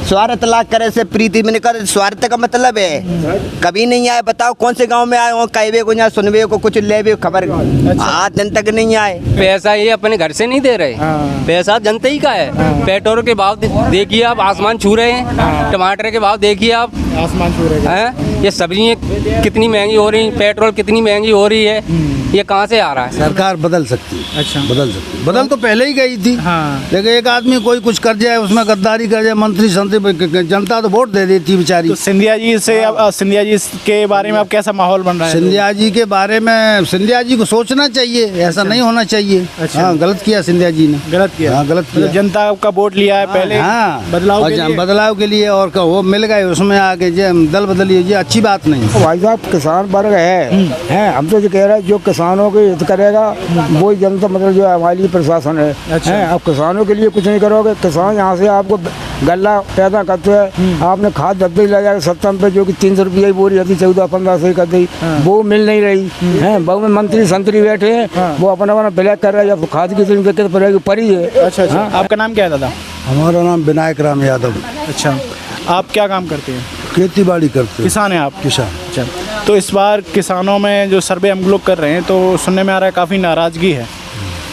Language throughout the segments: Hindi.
स्वार्थ लाख करे से प्रीति में निकल, स्वार्थ का मतलब है कभी नहीं आए। बताओ कौन से गांव में आए हो, कहवे को या सुनवे को कुछ लेवे खबर, आज दिन तक नहीं आए। पैसा ये अपने घर से नहीं दे रहे, पैसा जनता ही का है। पेट्रोल के भाव देखिए आप, आसमान छू रहे हैं। टमाटर के भाव देखिए आप, आसमान छू रहे हैं। ये सब्जियाँ कितनी महंगी हो रही, पेट्रोल कितनी महंगी हो रही है, ये कहाँ से आ रहा है? सरकार बदल सकती है। अच्छा, बदल सकती है, बदल तो पहले ही गई थी। हाँ। लेकिन एक आदमी कोई कुछ कर जाए, उसमें गद्दारी कर जाए, मंत्री संतरी, जनता तो वोट दे देती बेचारी। तो सिंधिया जी से सिंधिया जी के बारे में अब कैसा माहौल बन रहा है? सिंधिया जी के बारे में सिंधिया जी को सोचना चाहिए, ऐसा नहीं होना चाहिए। अच्छा। हाँ, गलत किया सिंधिया जी ने, गलत किया। हाँ, गलत किया। जनता का वोट लिया है पहले, हाँ, बदलाव के लिए। बदलाव के लिए, और वो मिल गए उसमें आके दल बदलिए, ये अच्छी बात नहीं। भाई साहब, किसान वर्ग है हम तो जो कह रहे हैं, जो किसानों के हित करेगा वही जनता, मतलब जो हमारी प्रशासन है। अच्छा। अब किसानों के लिए कुछ नहीं करोगे, किसान यहाँ से आपको गल्ला पैदा करते हैं, आपने खाद डब्बे लगा 70 पे, जो कि 300 रुपये की बोरी आती, 14-15 कर दी, वो मिल नहीं रही है। बहु में मंत्री संतरी बैठे हैं, वो अपना ब्लैक कर रहे हैं, जब खाद की इतनी दिक्कत पड़ी है। अच्छा, आपका नाम क्या है दादा? हमारा नाम विनायक राम यादव। अच्छा, आप क्या काम करते हैं? खेती बाड़ी करते हैं। किसान हैं आप? किसान। अच्छा, तो इस बार किसानों में जो सर्वे हम लोग कर रहे हैं, तो सुनने में आ रहा है काफ़ी नाराज़गी है,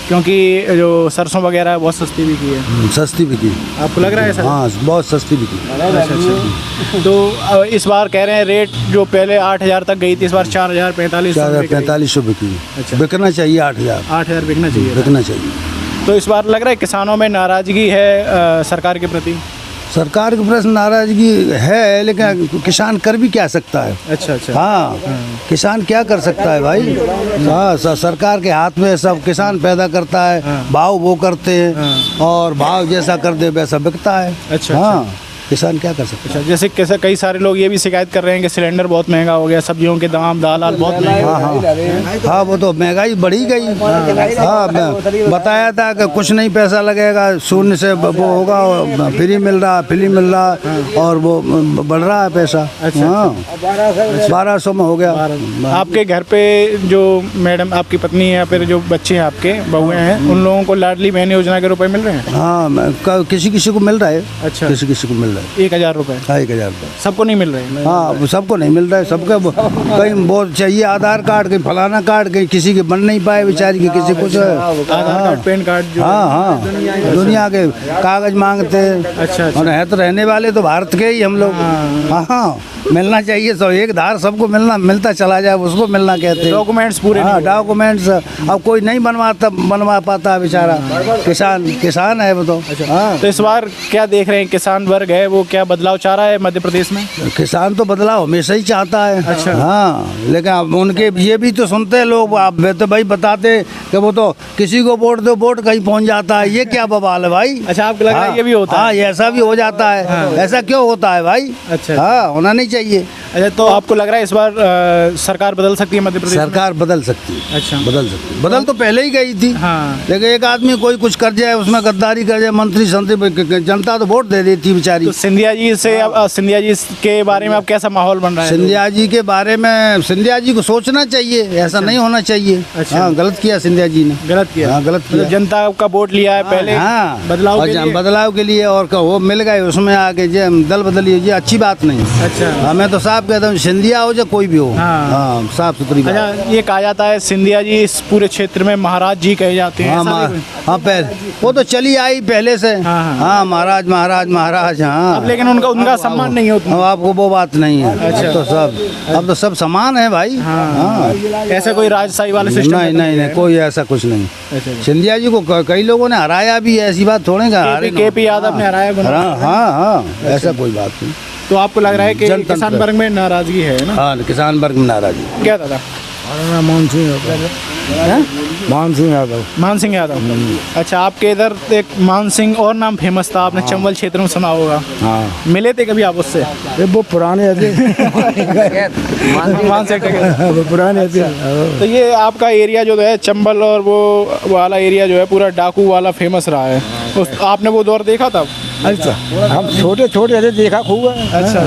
क्योंकि जो सरसों वगैरह है बहुत सस्ती बिकी है। सस्ती बिकी, आपको लग रहा है सर? हाँ, बहुत सस्ती बिकी। अच्छा। तो इस बार कह रहे हैं रेट जो पहले 8,000 तक गई थी, इस बार 4,045 बिकी। अच्छा। बिकना चाहिए 8,000 बिकना चाहिए। बिकना चाहिए। तो इस बार लग रहा है किसानों में नाराज़गी है सरकार के प्रति। सरकार के प्रश्न नाराजगी है, लेकिन किसान कर भी क्या सकता है? अच्छा। हाँ, किसान क्या कर सकता है भाई? हाँ, सरकार के हाथ में सब, किसान पैदा करता है, भाव वो करते हैं, और भाव जैसा कर दे वैसा बिकता है। अच्छा। हाँ, किसान क्या कर सकता है? अच्छा, जैसे कैसे कई सारे लोग ये भी शिकायत कर रहे हैं कि सिलेंडर बहुत महंगा हो गया, सब्जियों के दाम, दाल बहुत महंगा। हाँ, वो तो महंगाई बढ़ी गई। हाँ, मैं बताया था कि कुछ नहीं पैसा लगेगा, शून्य से वो होगा, फ्री मिल रहा, और वो बढ़ रहा है पैसा। हाँ, 1200 में हो गया। आपके घर पे जो मैडम आपकी पत्नी है या फिर जो बच्चे हैं आपके, बहुएं हैं, उन लोगों को लाडली बहन योजना के रुपए मिल रहे हैं? हाँ, किसी को मिल रहा है। अच्छा, किसी को मिल रहा है। 1,000 रुपए? हाँ, 1,000 रुपए। सबको नहीं मिल रहे? हाँ, सबको नहीं मिल रहा है। सबका कहीं बहुत चाहिए आधार कार्ड, कहीं फलाना कार्ड, कहीं किसी के बन नहीं पाए बेचारी के, किसी कुछ आधार कार्ड, पैन कार्ड जो। हाँ, दुनिया के कागज मांगते हैं। अच्छा। और है तो रहने वाले तो भारत के ही हम लोग। हाँ, मिलना चाहिए, सब एक धार सबको मिलता चला जाए, उसको मिलना कहते हैं। डॉक्यूमेंट्स पूरे? हाँ, डॉक्यूमेंट्स अब कोई नहीं बनवा पाता बेचारा। किसान है वो तो। हाँ, तो इस बार क्या देख रहे हैं, किसान वर्ग है वो क्या बदलाव चाह रहा है मध्य प्रदेश में? किसान तो बदलाव हमेशा ही चाहता है। अच्छा। हाँ, लेकिन अब उनके ये भी तो सुनते हैं लोग, आप तो भाई बताते कि वो तो किसी को वोट दो, वोट कहीं पहुंच जाता है, ये क्या बवाल है भाई? अच्छा, आपको लग रहा है ये भी होता है? हाँ, ऐसा भी हो जाता है। ऐसा क्यों होता है भाई? अच्छा। हाँ, होना नहीं चाहिए। अच्छा, तो आपको लग रहा है इस बार सरकार बदल सकती है मध्य प्रदेश में? सरकार बदल सकती है। अच्छा। बदल सकती है, बदल तो पहले ही गई थी। हाँ। लेकिन एक आदमी कोई कुछ कर जाए, उसमें गद्दारी कर जाए, मंत्री संतरी, जनता तो वोट दे देती बेचारी। तो सिंधिया जी से सिंधिया जी के बारे में अब कैसा माहौल बन रहा है? सिंधिया जी के बारे में सिंधिया जी को सोचना चाहिए, ऐसा नहीं होना चाहिए। अच्छा। हाँ, गलत किया सिंधिया जी ने, गलत किया। हाँ, गलत किया। जनता का वोट लिया है पहले, हाँ, बदलाव के लिए, और वो मिल गए उसमें आके दल बदलिए, ये अच्छी बात नहीं। अच्छा। हाँ, मैं तो साफ कहता हूँ, सिंधिया हो या कोई भी हो। हाँ। साफ सुथरी बात। अच्छा, ये कहा जाता है सिंधिया जी इस पूरे क्षेत्र में महाराज जी कहे जाते हैं। हाँ, पहले वो तो चली आई पहले से। हाँ, महाराज। हाँ, लेकिन उनका सम्मान नहीं होता। अब आपको वो बात नहीं है। अच्छा। अब तो सब समान है भाई। हाँ, ऐसा कोई राजशाही वाले सिस्टम नहीं, कोई ऐसा कुछ नहीं। सिंधिया जी को कई लोगों ने हराया भी, ऐसी बात थोड़े केपी यादव ने हराया। हाँ, ऐसा कोई बात नहीं। तो आपको लग रहा है कि किसान वर्ग में नाराजगी है ना? हाँ, किसान वर्ग में नाराजगी। क्या दादा? मान सिंह यादव। अच्छा, आपके इधर एक मान सिंह और नाम फेमस था, आपने चंबल क्षेत्र में सुना होगा। हाँ, मिले थे कभी आप उससे? वो पुराने मान सिंह वो पुराने। तो ये आपका एरिया जो है चंबल और वो वाला एरिया जो है पूरा डाकू वाला फेमस रहा है, आपने वो दौर देखा था? अच्छा, हम छोटे देखा खूब है। अच्छा।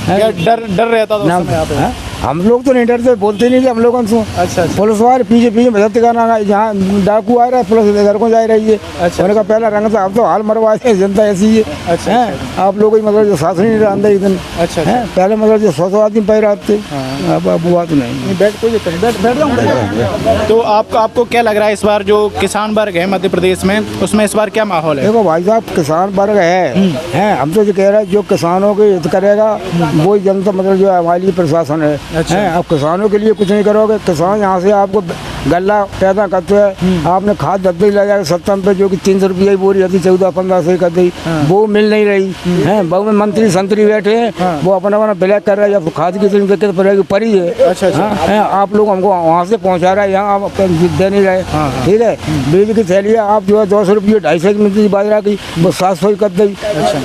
क्या डर रहता था उस समय यहाँ पे? हम लोग तो नहीं डरते, बोलते नहीं थे हम लोग उनसे। अच्छा। पुलिस वाले पीछे पीछे भजत गाना, जहाँ डाकू आ रहा है पुलिस इधर को जा रही है। अच्छा। उनका पहला रंग था, अब तो हाल मरवा है, जनता ऐसी है। अच्छा, हैं? आप लोग मतलब जो साथ नहीं अंदर इतने। अच्छा, हैं? पहले मतलब जो 100 आदमी पैर आते, अब वो बात नहीं। बैठ कोई दिक्कत नहीं, बैठ जाऊँ। तो आपको क्या लग रहा है इस बार जो किसान वर्ग है मध्य प्रदेश में, उसमें इस बार क्या माहौल है? देखो भाई साहब, किसान वर्ग है, हम तो जो कह रहे हैं जो किसानों के हित करेगा वो जनता मतलब जो हमारी प्रशासन है। अच्छा। हैं? अब किसानों के लिए कुछ नहीं करोगे, किसान यहाँ से आपको गल्ला पैदा करते हैं, आपने खाद धब्बे ले जाकर 70 पे जो कि 300 रुपये की बोरी आती 14-15 कर दी, वो मिल नहीं रही है। बहु में मंत्री संतरी बैठे हैं, वो अपना अपना ब्लैक कर रहे हैं, जब खाद की इतनी दिक्कत पड़ी है। अच्छा, अच्छा। हैं? आप लोग हमको वहाँ से पहुँचा रहे हैं, यहाँ आप दे नहीं रहे। ठीक है, बीज की थैली आप जो है 200 रुपये 250 की मिलती बाजरा की, वो 700 कर दी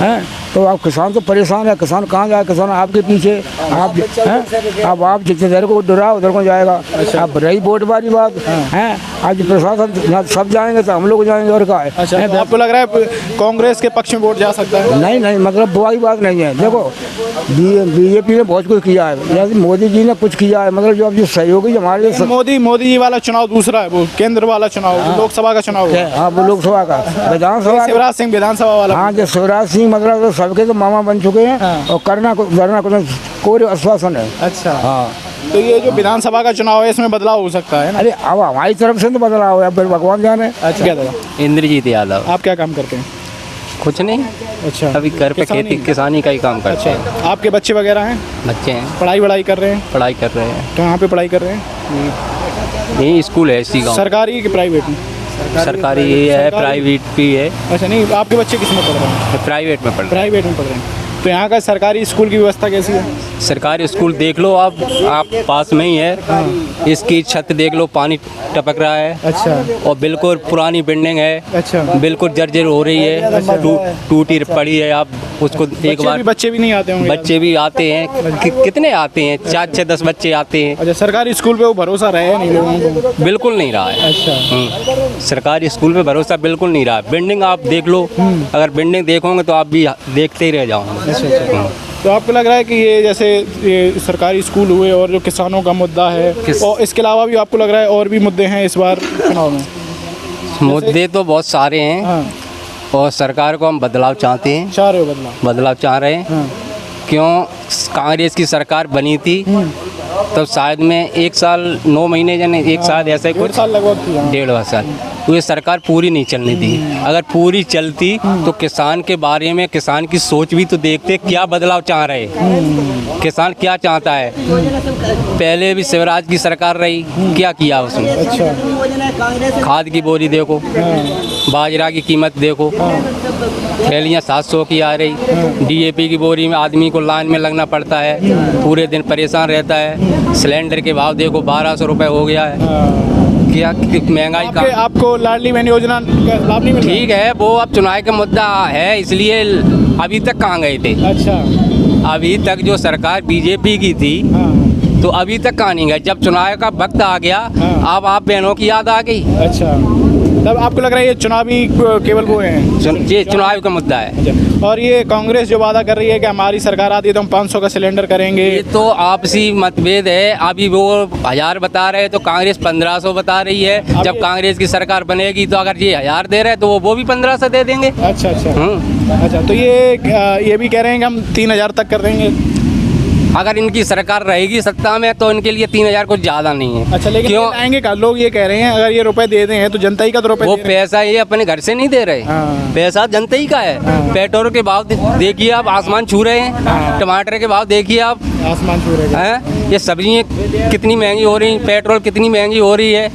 है। तो आप किसान तो परेशान है, किसान कहाँ जाए, किसान आपके पीछे आप हैं। अब आप जितने देर को डरा उधर को जाएगा। अब रही वोट वाली बात है, आज प्रशासन सब जाएंगे तो हम लोग जाएंगे और क्या है। अच्छा, तो आपको लग रहा है कांग्रेस के पक्ष में वोट जा सकता है? नहीं नहीं, मतलब बुरी बात नहीं है। देखो बीजेपी ने बहुत कुछ किया है, जैसे मोदी जी ने कुछ किया है, मतलब जो अब जो सहयोगी हमारे मोदी जी वाला चुनाव दूसरा है, वो केंद्र वाला चुनाव, लोकसभा का चुनाव है। हाँ, वो लोकसभा का, विधानसभा शिवराज सिंह विधानसभा वाला। हाँ, जो शिवराज सिंह मतलब सबके तो मामा बन चुके हैं और करना कोई आश्वासन है। अच्छा। हाँ, तो ये जो विधानसभा का चुनाव है इसमें बदलाव हो सकता है ना? अरे अब हमारी तरफ से तो बदलाव है, अब भगवान जाने। अच्छा, क्या दादा इंद्रजीत यादव। आप क्या काम करते हैं? कुछ नहीं, अच्छा, अभी घर पे खेती किसानी का ही काम करते हैं। आपके बच्चे वगैरह हैं? बच्चे हैं, पढ़ाई कर रहे हैं? पढ़ाई कर रहे हैं। कहाँ पे पढ़ाई कर रहे हैं? यही स्कूल है इसी गाँव। सरकारी कि प्राइवेट में? सरकारी ही है, प्राइवेट भी है। अच्छा, नहीं आपके बच्चे किस में पढ़ रहे हैं? प्राइवेट में पढ़ रहे प्राइवेट में पढ़ रहे हैं। तो यहाँ का सरकारी स्कूल की व्यवस्था कैसी है? हैं। सरकारी स्कूल देख लो आप पास में ही है। इसकी छत देख लो, पानी टपक रहा है। अच्छा। और बिल्कुल पुरानी बिल्डिंग है। अच्छा। बिल्कुल जर्जर हो रही है, टूटी पड़ी है। आप उसको एक बार, बच्चे भी नहीं आते होंगे? बच्चे भी आते हैं, कितने आते हैं, 4-6-10 बच्चे आते हैं। अच्छा, सरकारी स्कूल पे वो भरोसा रहे नहीं लोगों को? बिल्कुल नहीं रहा है। अच्छा। सरकारी स्कूल पे भरोसा बिल्कुल नहीं रहा। बिल्डिंग आप देख लो, अगर बिल्डिंग देखोगे तो आप भी देखते ही रह जाओगे। तो आपको लग रहा है कि ये जैसे ये सरकारी स्कूल हुए और जो किसानों का मुद्दा है, और इसके अलावा भी आपको लग रहा है और भी मुद्दे हैं इस बार चुनाव में? मुद्दे तो बहुत सारे हैं। हाँ। और सरकार को हम बदलाव चाहते हैं, चाह रहे हो बदलाव चाह रहे हैं। हाँ। क्यों, कांग्रेस की सरकार बनी थी तब शायद में 1 साल 9 महीने यानी 1 साल ऐसा ही 1.5 साल लगभग थी। हाँ। 1.5 साल तो ये सरकार पूरी नहीं चलनी थी। अगर पूरी चलती तो किसान के बारे में, किसान की सोच भी तो देखते, क्या बदलाव चाह रहे, किसान क्या चाहता है। पहले भी शिवराज की सरकार रही, क्या किया उसने? अच्छा। खाद की बोरी देखो, बाजरा की कीमत देखो, थैलियाँ 700 की आ रही। डीएपी की बोरी में आदमी को लाइन में लगना पड़ता है, पूरे दिन परेशान रहता है। सिलेंडर के भाव देखो, 1200 रुपये हो गया है। क्या महंगाई का। आपको लाडली बहन योजना का लाभ नहीं मिल रहा? ठीक है, वो अब चुनाव का मुद्दा है, इसलिए अभी तक कहाँ गए थे? अच्छा। अभी तक जो सरकार बीजेपी की थी, हाँ। तो अभी तक कहाँ नहीं गए। जब चुनाव का वक्त आ गया, हाँ। अब आप बहनों की याद आ गई। अच्छा, तब आपको लग रहा है ये चुनावी केवल वो हैं? ये चुनाव का मुद्दा है। अच्छा। और ये कांग्रेस जो वादा कर रही है कि हमारी सरकार आती है तो हम 500 का सिलेंडर करेंगे, ये तो आपसी मतभेद है। अभी वो 1000 बता रहे हैं तो कांग्रेस 1500 बता रही है। जब कांग्रेस की सरकार बनेगी तो अगर ये 1000 दे रहे हैं तो वो भी 1500 दे देंगे। अच्छा। अच्छा। अच्छा, तो ये भी कह रहे हैं कि हम 3000 तक कर देंगे अगर इनकी सरकार रहेगी सत्ता में, तो इनके लिए 3000 कुछ ज़्यादा नहीं है। अच्छा, लेकिन क्यों? आएंगे का लोग ये कह रहे हैं अगर ये रुपए दे दें हैं तो जनता ही का तो रुपए वो दे रहे हैं। पैसा ये अपने घर से नहीं दे रहे, हाँ। पैसा जनता ही का है। पेट्रोल के भाव देखिए आप, आसमान छू रहे हैं। टमाटर के भाव देखिए आप, आसमान छू रहे हैं। ये सब्जियाँ कितनी महंगी हो रही, पेट्रोल कितनी महंगी हो रही है,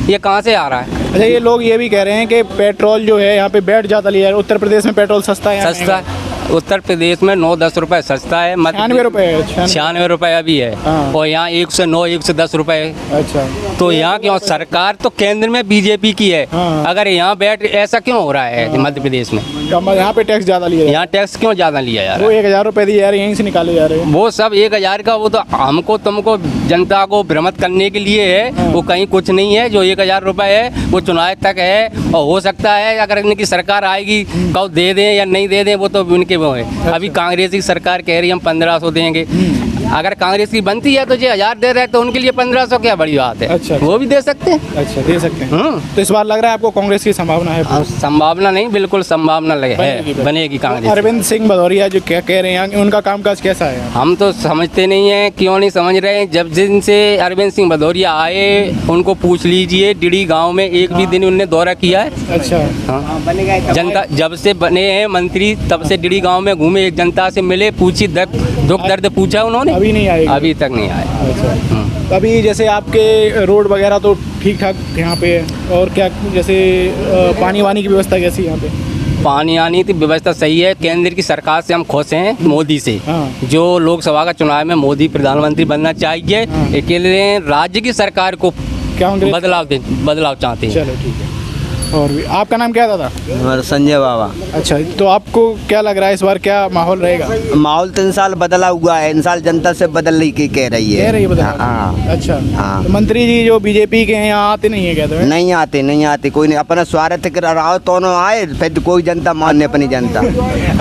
ये कहाँ से आ रहा है? अच्छा, ये लोग ये भी कह रहे हैं कि पेट्रोल जो है यहाँ पे बैठ जाता लिया है। उत्तर प्रदेश में पेट्रोल सस्ता है, सस्ता उत्तर प्रदेश में 9-10 रुपए सस्ता है। 96 रुपए है। 96 रुपए अभी है। हाँ। और यहाँ 109, 110 रुपए। अच्छा। तो यहाँ क्यों? सरकार तो केंद्र में बीजेपी की है। हाँ। अगर यहाँ बैठ ऐसा क्यों हो रहा है मध्य प्रदेश में? यहाँ पे टैक्स ज्यादा लिया है। यहाँ टैक्स क्यों ज्यादा लिया जा वो रहा है? 1000 रुपए दिए जा रहे हैं, यहीं से निकाले जा रहे हैं। वो सब 1000 का, वो तो हमको तुमको जनता को भ्रमित करने के लिए है। वो कहीं कुछ नहीं है। जो 1000 रुपए है वो चुनाव तक है, और हो सकता है अगर इनकी सरकार आएगी कब दे दें या नहीं दे दें, वो तो उनके वो है। अभी कांग्रेस की सरकार कह रही है हम 1500 देंगे। अगर कांग्रेस की बनती है तो जो 1000 दे रहे हैं तो उनके लिए 1500 क्या बड़ी बात है। अच्छा। वो भी दे सकते हैं। अच्छा, दे सकते हैं। तो इस बार लग रहा है आपको कांग्रेस की संभावना है? अब संभावना नहीं, बिल्कुल संभावना लगे बनेगी। है, बनेगी कांग्रेस। अरविंद सिंह भदौरिया जो क्या कह रहे हैं, उनका कामकाज कैसा है? हम तो समझते नहीं है, क्यों नहीं समझ रहे हैं। जब दिन से अरविंद सिंह भदौरिया आए उनको पूछ लीजिए, डिडी गांव में एक भी दिन उनने दौरा किया है? अच्छा। हाँ। जनता जब से बने हैं मंत्री तब से डिडी गांव में घूमे, एक जनता से मिले, पूछी दुख दर्द पूछा उन्होंने? अभी नहीं आए? अभी तक नहीं आए। अच्छा। तो अभी जैसे आपके रोड वगैरह तो ठीक ठाक यहाँ पे है, और क्या जैसे पानी वानी की व्यवस्था कैसी है यहाँ पे? पानी आनी की व्यवस्था सही है। केंद्र की सरकार से हम खुश हैं, मोदी से। हाँ। जो लोकसभा का चुनाव में मोदी प्रधानमंत्री बनना चाहिए। अकेले राज्य की सरकार को क्या बदलाव चाहते हैं। चलो ठीक है। और भी आपका नाम क्या है दादा? हमारा संजय बाबा। अच्छा, तो आपको क्या लग रहा है इस बार क्या माहौल रहेगा? माहौल तो इन साल बदला हुआ है, इन साल जनता से बदलने की कह रही है। कह रही है बदला? हाँ। अच्छा। हाँ। तो मंत्री जी जो बीजेपी के हैं यहाँ आते नहीं है कहते हैं? नहीं आते कोई नहीं, अपना स्वार्थ कर रहा हो तो आए, फिर तो कोई जनता मानने अपनी जनता।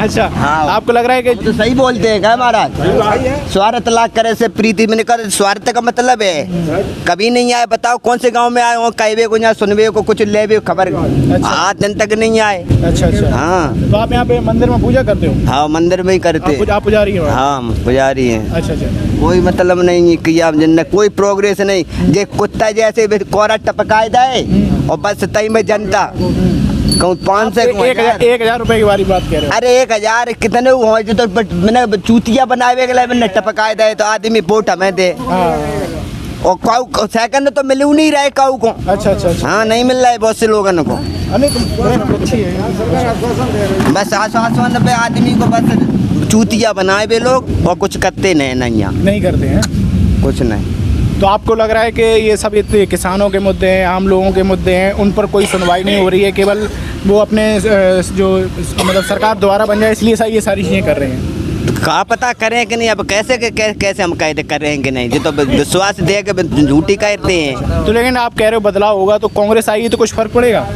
अच्छा। हाँ। आपको लग रहा है कि तो सही बोलते हैं क्या महाराज? स्वार्थ लाख करे से प्रीति में निकल, स्वार्थ का मतलब है कभी नहीं आए। बताओ कौन से गांव में आए हो, कहवे को यहाँ सुनवे को कुछ लेवे खबर आज दिन तक नहीं आए। अच्छा अच्छा। हाँ। तो आप यहाँ पे मंदिर में पूजा करते हो? हाँ, मंदिर में ही करते। आप पुजारी हो? हाँ, पुजारी हैं। अच्छा अच्छा। कोई मतलब नहीं किया जिनने, कोई प्रोग्रेस नहीं। ये कुत्ता जैसे कोरा टपकाए दाए और बस तई में जनता कहूँ 500 1,000 रुपए की वाली बात कह रहे हो? अरे 1000 कितने हो तो मैंने चूतिया बनावे के लिए मैंने टपकाए दे तो आदमी वोट हमें दे। और काऊ सेकंड तो मिलू नहीं रहे काऊ को। अच्छा अच्छा अच्छा। हाँ, नहीं मिल रहा है बहुत से लोगों को। नहीं तो अच्छी है। बस आश्वासन पे आदमी को बस चूतिया बनाए वे लोग और कुछ करते नहीं करते हैं कुछ नहीं। तो आपको लग रहा है कि ये सब इतने किसानों के मुद्दे हैं, आम लोगों के मुद्दे हैं, उन पर कोई सुनवाई नहीं हो रही है, केवल वो अपने जो मतलब सरकार द्वारा बन जाए इसलिए ये सारी चीज़ें कर रहे हैं? कहा पता करें कि नहीं, अब कैसे हम कहते कर रहे हैं कि नहीं, जो तो विश्वास दे के झूठी कहते हैं। तो लेकिन आप कह रहे हो बदलाव होगा, तो कांग्रेस आएगी तो कुछ फर्क पड़ेगा?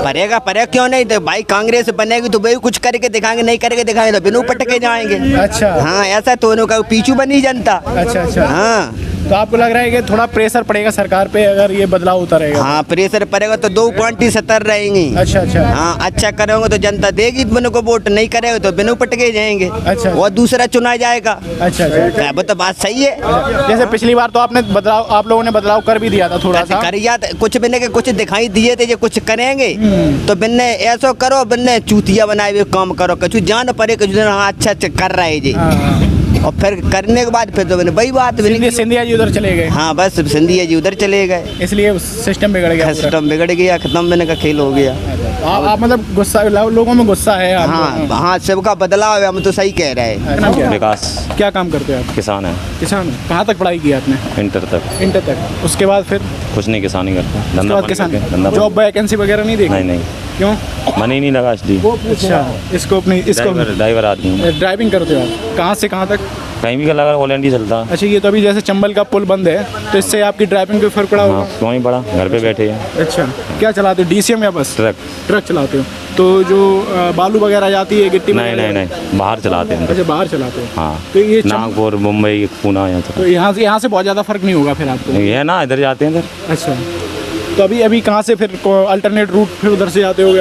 पड़ेगा क्यों नहीं? तो भाई कांग्रेस बनेगी तो वही कुछ करके दिखाएंगे, नहीं करके दिखाएंगे तो बिनु पटके जाएंगे। अच्छा। हाँ, ऐसा तो उन्होंने पीछू बनी जनता। अच्छा अच्छा। हाँ। तो आपको लग रहा है कि थोड़ा प्रेशर पड़ेगा सरकार पे अगर ये बदलाव होता रहेगा? हाँ, प्रेशर पड़ेगा तो 2 क्वांटी 70 रहेंगी। अच्छा अच्छा। हाँ, अच्छा करेंगे तो जनता देगी बिनु को वोट, नहीं करेंगे तो बिनु पटके जाएंगे। अच्छा। वो दूसरा चुना जाएगा। अच्छा अच्छा। वो तो बात सही है। जैसे पिछली बार तो आप लोगों ने बदलाव कर भी दिया था थोड़ा सा। करिया कुछ बिन्ने के कुछ दिखाई दिए थे, जो कुछ करेंगे तो बिन्ने ऐसा करो, बिन्ने चूतिया बनाए हुए काम करो, कुछ जान पड़े कुछ दिन। हाँ, अच्छा कर रहा है जी। और फिर करने के बाद फिर तो मैंने वही बात सिंधिया जी उधर चले गए। हाँ, बस सिंधिया जी उधर चले गए, इसलिए सिस्टम बिगड़ गया। सिस्टम बिगड़ गया, खत्म मैंने का खेल हो गया। आप मतलब गुस्सा, लोगों में गुस्सा है? हाँ हाँ, सबका बदलाव है, हम तो सही कह रहे हैं। विकास। क्या काम करते हो आप? किसान है। किसान? कहाँ तक पढ़ाई की आपने? इंटर तक। उसके बाद फिर कुछ नहीं, किसानी करते। उसके बाद किसान। जॉब वैकेंसी वगैरह नहीं देखी? नहीं। क्यों? मन ही नहीं लगा इसलिए। अच्छा। इसको ड्राइवर आदमी हूँ। ड्राइविंग करते हो आप? कहाँ से कहाँ तक? कहीं भी लगा, ऑल इंडिया चलता। अच्छा, ये तो अभी जैसे चंबल का पुल बंद है तो इससे आपकी ड्राइविंग पे फर्क पड़ा होगा? हाँ, क्यों ही पड़ा, घर पे बैठे हैं। अच्छा। क्या चलाते हो, डीसीएम या बस? ट्रक चलाते हो? तो जो बालू वगैरह जाती है, गिट्टी? नहीं, बाहर चलाते हैं। अच्छा, बाहर चलाते हो? हाँ। तो ये नागपुर, मुंबई, पुणे, तो यहाँ से बहुत ज़्यादा फर्क नहीं होगा फिर आपको? ये है ना, इधर जाते हैं इधर। अच्छा। तो अभी कहाँ से फिर अल्टरनेट रूट फिर उधर से जाते होगे?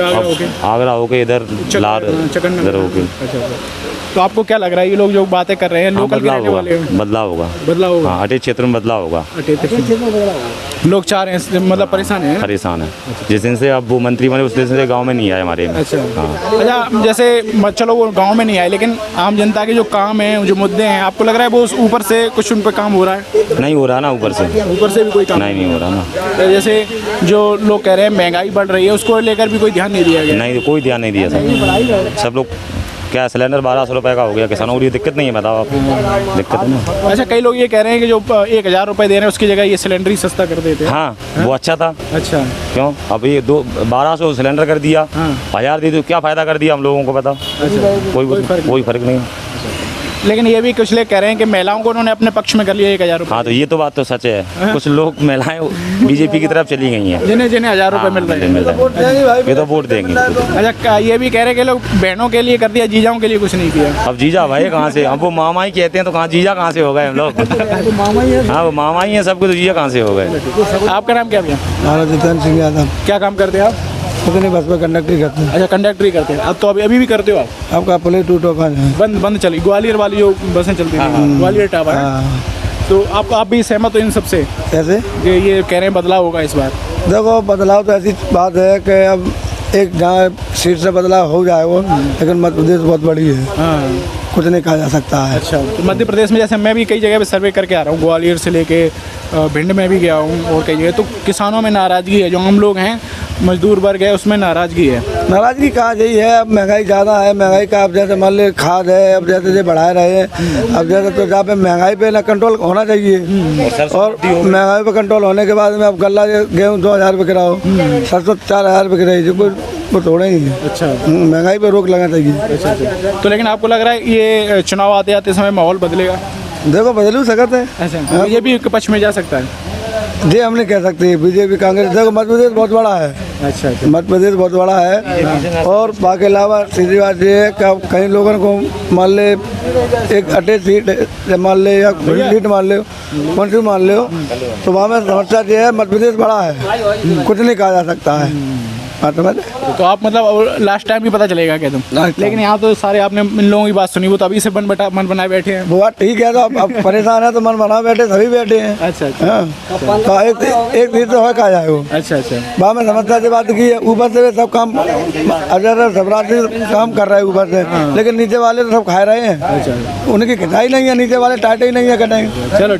आगरा होके इधर चकन इधर होके। अच्छा। तो आपको क्या लग रहा है ये लोग जो बातें कर रहे हैं, लोकल के रहने वाले? बदलाव होगा। हाँ, अटे क्षेत्र में बदलाव होगा। लोग चाह रहे हैं, मतलब परेशान है? परेशान है। जिस दिन से अब वो मंत्री बने उस दिन से गाँव में नहीं आए हमारे में। अच्छा। अच्छा, जैसे चलो वो गाँव में नहीं आए, लेकिन आम जनता के जो काम है, जो मुद्दे हैं, आपको लग रहा है वो ऊपर से कुछ उन पर काम हो रहा है? नहीं हो रहा ना, ऊपर से भी कोई काम नहीं हो रहा ना। जैसे जो लोग कह रहे हैं महंगाई बढ़ रही है, उसको लेकर भी कोई ध्यान नहीं दिया गया? नहीं, कोई ध्यान नहीं दिया। सब लोग क्या सिलेंडर 1200 रुपए का हो गया, किसानों को ये दिक्कत नहीं है, बताओ आप। दिक्कत है ना। अच्छा, कई लोग ये कह रहे हैं कि जो 1000 रुपए दे रहे हैं उसकी जगह ये सिलेंडर ही सस्ता कर देते हैं। हाँ, वो अच्छा था। अच्छा। क्यों? अब ये 1200 सिलेंडर कर दिया, 1000 दे दो, क्या फ़ायदा कर दिया हम लोगों को, बताओ। कोई फर्क नहीं। लेकिन ये भी कुछ लोग कह रहे हैं कि महिलाओं को उन्होंने अपने पक्ष में कर लिया 1000 रुपये। हाँ तो ये तो बात तो सच है, कुछ लोग महिलाएं बीजेपी की तरफ चली गई हैं। जिन्हें 1000 रुपये मिल रहे हैं, ये तो वोट देंगे। अच्छा ये भी कह रहे हैं कि लोग बहनों के लिए कर दिया, जीजाओं के लिए कुछ नहीं किया। अब जीजा भाई कहाँ से, हम वो मामा ही कहते हैं तो कहाँ जीजा कहाँ से हो गए हम लोग। हाँ वो मामा ही है सबको, तो जीजा कहाँ से हो गए। आपका नाम क्या भैया? हमारा जितेंद्र सिंह यादव। क्या काम करते हैं आप? पता नहीं, बस में कंडक्टरी करते हैं। अच्छा कंडक्टरी करते हैं। अब तो अभी भी करते हो आप? आपका पुलिस टूटो का बंद चली, ग्वालियर वाली जो बसें चलती थी, ग्वालियर टावर। तो आप भी सहमत हो इन सबसे? कैसे? ये कह रहे हैं बदलाव होगा इस बार। देखो बदलाव तो ऐसी बात है कि अब एक जहाँ सीट से बदलाव हो जाए वो, लेकिन मध्य प्रदेश बहुत बड़ी है, कुछ नहीं कहा जा सकता है। अच्छा तो मध्य प्रदेश में जैसे मैं भी कई जगह पे सर्वे करके आ रहा हूँ, ग्वालियर से लेके भिंड में भी गया हूँ और कई जगह, तो किसानों में नाराज़गी है, जो हम लोग हैं मजदूर वर्ग है उसमें नाराज़गी है। नाराज़गी कहाँ यही है, अब महंगाई ज़्यादा है, महंगाई का अब जैसे मान ली खाद है, अब जैसे बढ़ा रहे हैं, अब जैसे तो जहाँ पे महंगाई पे ना कंट्रोल होना चाहिए, और महंगाई पे कंट्रोल होने के बाद में अब गल्ला गेहूँ 2000 रुपये गिराओ, सरसों 4000 रुपये गिराई, जो वो थोड़े ही है। अच्छा महंगाई पे रोक लगाना चाहिए। तो लेकिन आपको लग रहा है ये चुनाव आते आते समय माहौल बदलेगा? देखो बदलू सकते हैं। अच्छा ये भी पक्ष में जा सकता है? जी हम नहीं कह सकते, बीजेपी कांग्रेस, देखो मध्य प्रदेश बहुत बड़ा है। अच्छा मध्य प्रदेश बहुत बड़ा है, और बाकी अलावा सीधी बात ये है कि कई लोगों को मान ले एक अटैच सीट मान ले या सीट मान ले, कौन सी मान ले, तो वहाँ में समस्या ये है मध्य प्रदेश बड़ा है, कुछ नहीं कहा जा सकता है। तो आप मतलब लास्ट टाइम भी पता चलेगा क्या तुम? लेकिन यहाँ तो सारे आपने इन लोगों की बात सुनी, वो तो अभी से मन बनाए बैठे हैं। वो बात ठीक है, तो अब परेशान है तो मन बना बैठे, सभी बैठे हैं। अच्छा तो एक चीज तो है कहा जाए वो। अच्छा वहाँ में समस्या से बात की है, ऊपर से सब काम सबराजी काम कर रहे हैं ऊपर से, लेकिन नीचे वाले तो सब खा रहे हैं, उनकी खिंचाई नहीं है, नीचे वाले टाटे ही नहीं है कटें। चलो।